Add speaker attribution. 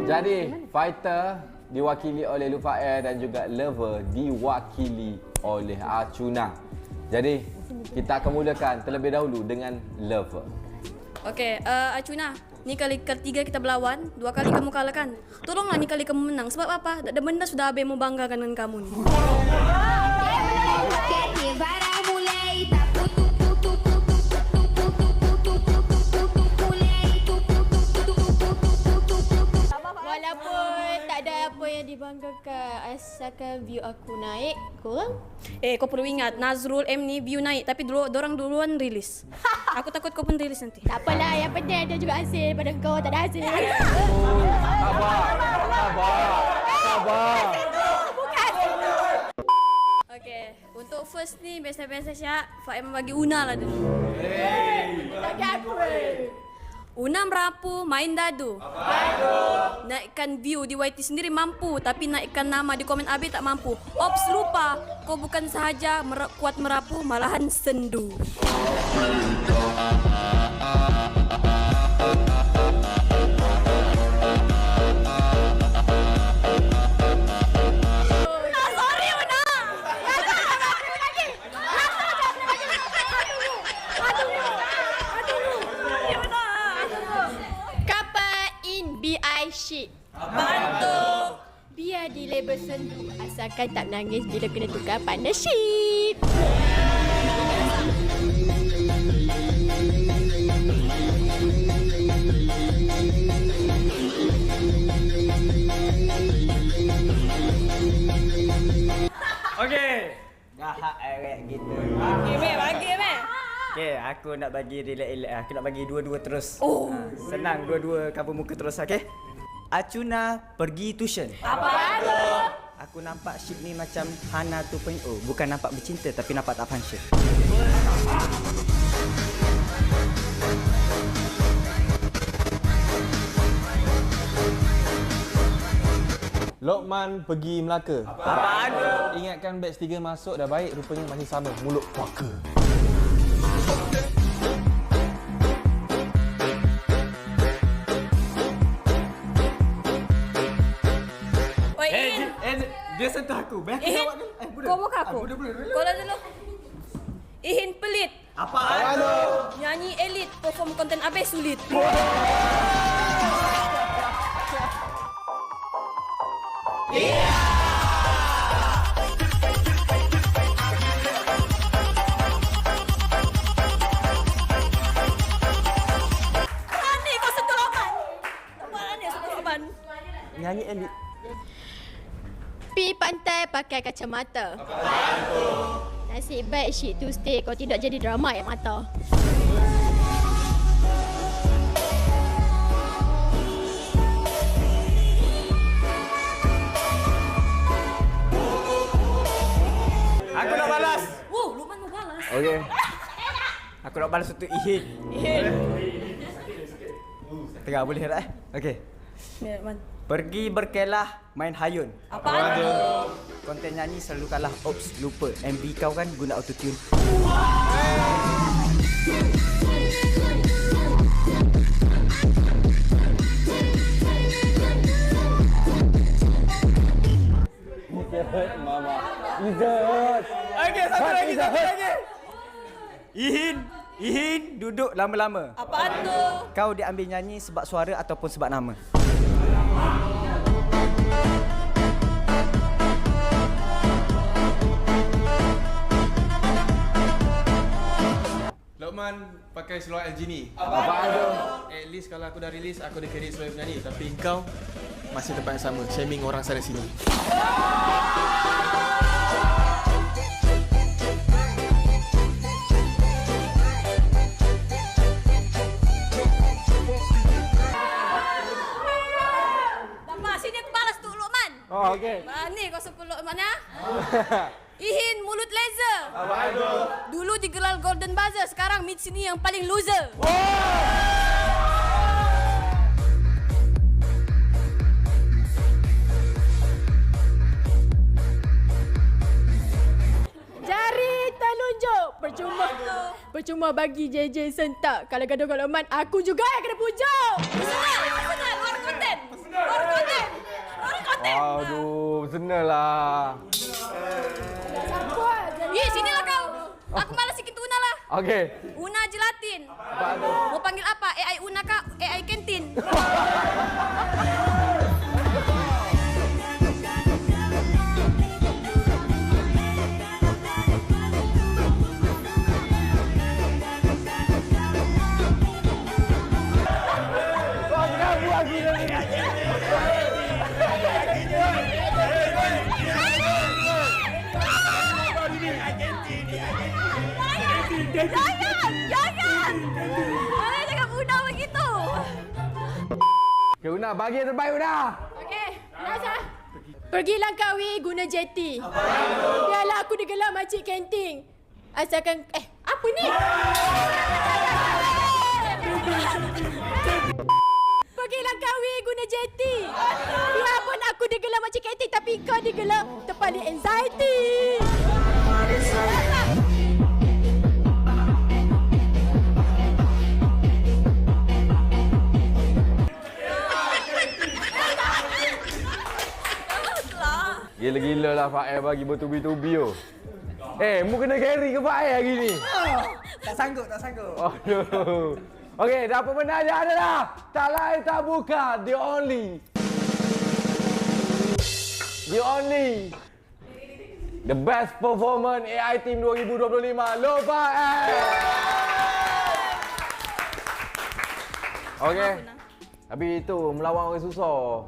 Speaker 1: Jadi, fighter diwakili oleh Lufair dan juga lover diwakili oleh Acuna. Jadi, kita akan mulakan terlebih dahulu dengan lover.
Speaker 2: Okey, Acuna, ni kali ketiga kita berlawan, 2 kali kamu kalahkan. Tolonglah ni kali kamu menang. Sebab apa? Ada benda sudah habis membanggakan dengan kamu ni.
Speaker 3: Walaupun tak ada apa yang dibanggakan, asalkan view aku naik, korang?
Speaker 2: Kau perlu ingat, Nazrul M ni view naik tapi dorang duluan rilis. Aku takut kau pun rilis nanti.
Speaker 3: Tak apalah, yang penting ada juga hasil pada kau tak ada hasil.
Speaker 1: Sabar.
Speaker 2: Okey, untuk first ni biasa-biasa Syak, Faim bagi Una lah dulu.
Speaker 3: Bagi aku.
Speaker 2: Una merapu, main dadu. Naikkan view di YT sendiri mampu, tapi naikkan nama di komen AB tak mampu. Ops, lupa. Kau bukan sahaja kuat merapu, malahan sendu.
Speaker 3: Shit.
Speaker 2: Apaan tu?
Speaker 3: Biar di label sendu, asalkan tak menangis bila kena tukar partnership.
Speaker 4: Okey. Dah hak awek gitu.
Speaker 2: Bagi, Mek.
Speaker 4: Okey, aku nak bagi relax-relax. Aku nak bagi dua-dua terus.
Speaker 2: Oh.
Speaker 4: Senang dua-dua cover muka terus, okey? Acuna pergi tuition.
Speaker 2: Apa tu?
Speaker 4: Aku nampak ship ni macam Hana 2.0. Bukan nampak bercinta tapi nampak tak function.
Speaker 5: Lokman pergi Melaka.
Speaker 4: Apaan tu?
Speaker 5: Ingatkan batch 3 masuk dah baik, rupanya masih sama. Mulut puaka.
Speaker 2: Oi, In.
Speaker 4: Dia sentuh aku. Biar aku
Speaker 2: Ihin,
Speaker 4: jawab dulu.
Speaker 2: kau muka aku. Kau dah dulu. Ihin pelit.
Speaker 4: Apaan tu?
Speaker 2: Nyanyi elit, perform konten habis sulit. Berani kau sentuh Lokman. Berani sentuh Lokman.
Speaker 4: Nyanyi elit.
Speaker 3: Pi pantai pakai kacamata. Apaan tu? Nasib baik shit tu stay, kau tidak jadi drama yang mata.
Speaker 4: Aku nak balas.
Speaker 2: Lokman mau balas.
Speaker 1: Okey.
Speaker 4: Aku nak balas untuk Ihin. Tengah boleh tak? Okey.
Speaker 2: Ya, Man.
Speaker 4: Pergi berkelah main hayun.
Speaker 2: Apaan tu?
Speaker 4: Konten nyanyi selalu kalah. Ops, lupa. MV kau kan guna autotune.
Speaker 1: Mama. Izzat.
Speaker 4: Okey, satu lagi. Ihin, duduk lama-lama.
Speaker 2: Apaan tu?
Speaker 4: Kau diambil nyanyi sebab suara ataupun sebab nama?
Speaker 5: Lokman pakai seluar LG ni.
Speaker 1: Apaan tu?
Speaker 5: At least kalau aku dah release, aku dah kredit sebagai penyanyi. Tapi kau masih tempat yang sama. Shaming orang sana sini.
Speaker 2: Mama, sini aku balas tu Lokman.
Speaker 1: Oh, okey.
Speaker 2: Berani kau sepuluh Lokman ya? Ihin mulut laser.
Speaker 1: Apaan tu?
Speaker 2: Dulu digelar Golden Buzzer, sekarang mid sini yang paling loser.
Speaker 3: Jari telunjuk. Percuma bagi JJ sentak. Kalau gaduh Lokman, aku juga yang kena pujuk.
Speaker 2: Personal, luar konten.
Speaker 1: Aduh, senalah.
Speaker 2: Sinilah kau. Aku malas sikit Una lah.
Speaker 1: Okey.
Speaker 2: Una Gelatin.
Speaker 1: Apa tu?
Speaker 2: Mau panggil apa? AI Una kah? AI Kantin? Jangan! Mana cakap Una begitu?
Speaker 1: Okay, Una, bagi yang terbaik, Una.
Speaker 3: Okey, Nasa. Pergilah kawi guna jeti. Biarlah aku digelar makcik kanting. Asalkan apa ni? Pergilah kawi guna jeti. Biarpun aku digelar makcik kanting tapi kau digelar terpaling anxiety.
Speaker 1: Gila-gila lah Fael bagi bertubi-tubi tu. Mu kena carry ke Fael hari ni?
Speaker 4: Tak sanggup, tak sanggup.
Speaker 1: Aduh. Okey, dah pemenangnya adalah tak lain tak bukan the only the best performance AI Team 2025 Lupa Okey. Tapi itu melawan orang susah.